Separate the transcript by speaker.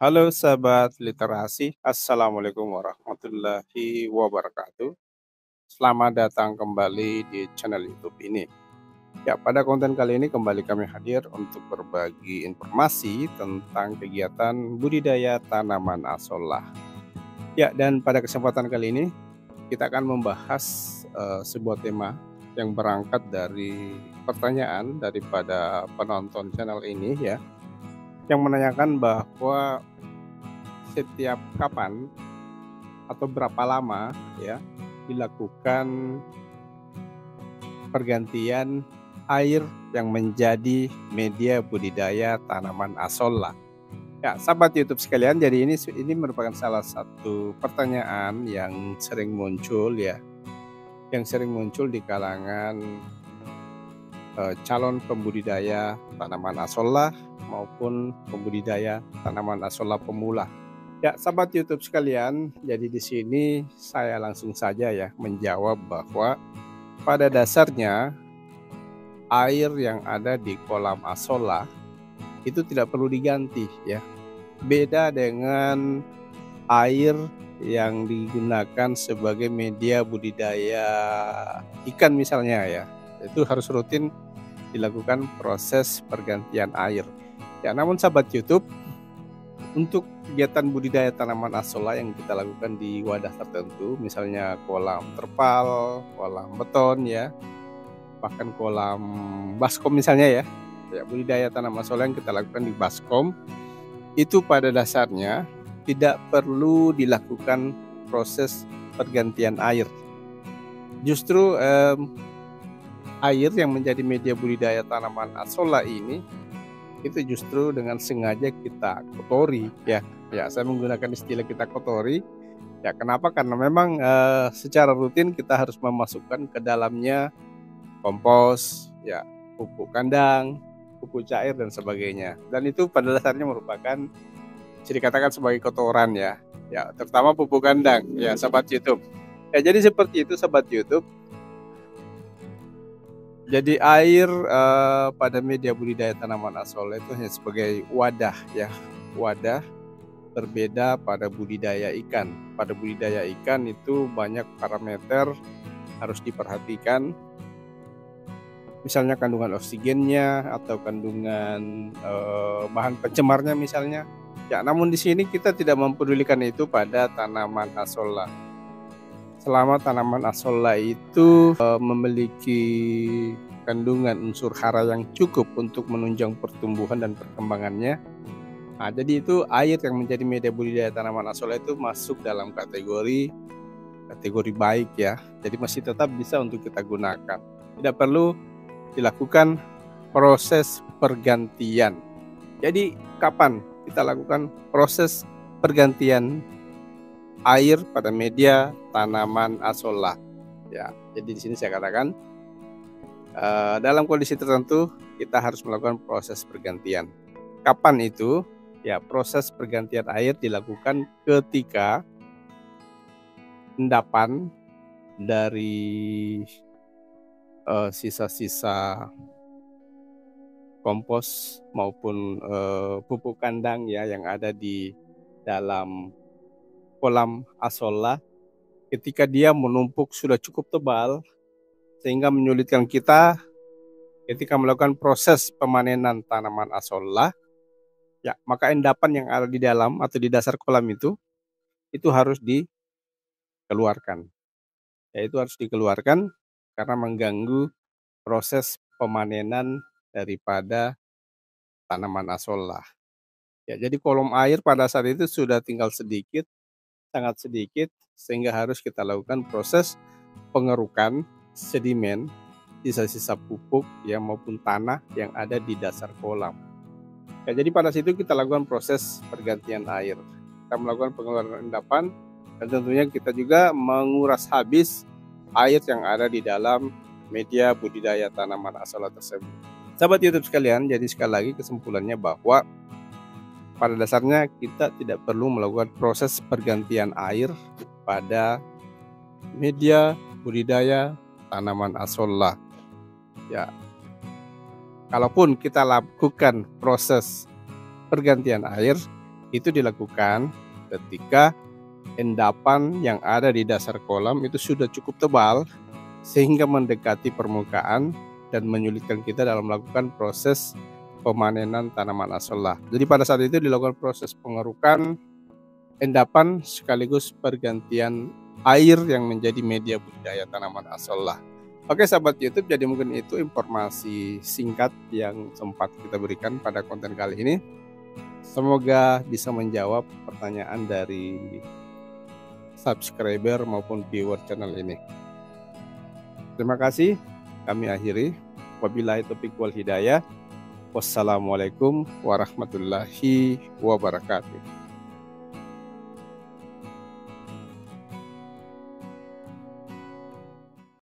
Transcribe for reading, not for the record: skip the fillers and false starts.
Speaker 1: Halo sahabat literasi, Assalamualaikum warahmatullahi wabarakatuh. Selamat datang kembali di channel YouTube ini. Ya, pada konten kali ini kembali kami hadir untuk berbagi informasi tentang kegiatan budidaya tanaman asollah. Ya, dan pada kesempatan kali ini kita akan membahas sebuah tema yang berangkat dari pertanyaan daripada penonton channel ini ya, yang menanyakan bahwa setiap kapan atau berapa lama ya dilakukan pergantian air yang menjadi media budidaya tanaman asollah. Ya, sahabat YouTube sekalian, jadi ini merupakan salah satu pertanyaan yang sering muncul ya, yang sering muncul di kalangan calon pembudidaya tanaman asollah maupun pembudidaya tanaman asollah pemula. Ya, sahabat YouTube sekalian, jadi di sini saya langsung saja ya menjawab bahwa pada dasarnya air yang ada di kolam asollah itu tidak perlu diganti ya. Beda dengan air yang digunakan sebagai media budidaya ikan misalnya ya. Itu harus rutin dilakukan proses pergantian air. Ya, namun sahabat YouTube, untuk kegiatan budidaya tanaman asollah yang kita lakukan di wadah tertentu, misalnya kolam terpal, kolam beton ya, bahkan kolam baskom misalnya ya, budidaya tanaman asollah yang kita lakukan di baskom, itu pada dasarnya tidak perlu dilakukan proses pergantian air. Justru air yang menjadi media budidaya tanaman asollah ini itu justru dengan sengaja kita kotori ya. Ya, saya menggunakan istilah kita kotori. Ya, kenapa? Karena memang secara rutin kita harus memasukkan ke dalamnya kompos, ya, pupuk kandang, pupuk cair dan sebagainya. Dan itu pada dasarnya merupakan bisa dikatakan sebagai kotoran ya. Ya, terutama pupuk kandang ya, sahabat YouTube. Ya, jadi seperti itu sahabat YouTube. Jadi air pada media budidaya tanaman asollah itu hanya sebagai wadah ya, wadah. Berbeda pada budidaya ikan. Pada budidaya ikan itu banyak parameter harus diperhatikan, misalnya kandungan oksigennya atau kandungan bahan pencemarnya misalnya. Ya, namun di sini kita tidak mempedulikan itu pada tanaman asollah. Selama tanaman asollah itu memiliki kandungan unsur hara yang cukup untuk menunjang pertumbuhan dan perkembangannya, nah, jadi itu air yang menjadi media budidaya tanaman asollah itu masuk dalam kategori baik ya. Jadi masih tetap bisa untuk kita gunakan. Tidak perlu dilakukan proses pergantian. Jadi kapan kita lakukan proses pergantian air pada media tanaman asollah? Ya, jadi di sini saya katakan dalam kondisi tertentu kita harus melakukan proses pergantian. Kapan itu? Ya, proses pergantian air dilakukan ketika endapan dari sisa-sisa kompos maupun pupuk kandang ya yang ada di dalam kolam asollah, ketika dia menumpuk sudah cukup tebal sehingga menyulitkan kita ketika melakukan proses pemanenan tanaman asollah, ya, maka endapan yang ada di dalam atau di dasar kolam itu harus dikeluarkan. Ya, itu harus dikeluarkan karena mengganggu proses pemanenan daripada tanaman asollah. Ya, jadi kolom air pada saat itu sudah tinggal sedikit, sangat sedikit, sehingga harus kita lakukan proses pengerukan sedimen, sisa-sisa pupuk ya maupun tanah yang ada di dasar kolam. Ya, jadi pada situ kita lakukan proses pergantian air. Kita melakukan pengeluaran endapan dan tentunya kita juga menguras habis air yang ada di dalam media budidaya tanaman asollah tersebut. Sahabat YouTube sekalian, jadi sekali lagi kesimpulannya bahwa pada dasarnya kita tidak perlu melakukan proses pergantian air pada media budidaya tanaman asollah. Ya, kalaupun kita lakukan proses pergantian air, Itu dilakukan ketika endapan yang ada di dasar kolam itu sudah cukup tebal sehingga mendekati permukaan dan menyulitkan kita dalam melakukan proses pemanenan tanaman asollah. Jadi pada saat itu dilakukan proses pengerukan endapan sekaligus pergantian air yang menjadi media budidaya tanaman asollah. Oke sahabat YouTube, jadi mungkin itu informasi singkat yang sempat kita berikan pada konten kali ini. Semoga bisa menjawab pertanyaan dari subscriber maupun viewer channel ini. Terima kasih, kami akhiri. Wabillahi taufiq wal hidayah. Wassalamualaikum warahmatullahi wabarakatuh.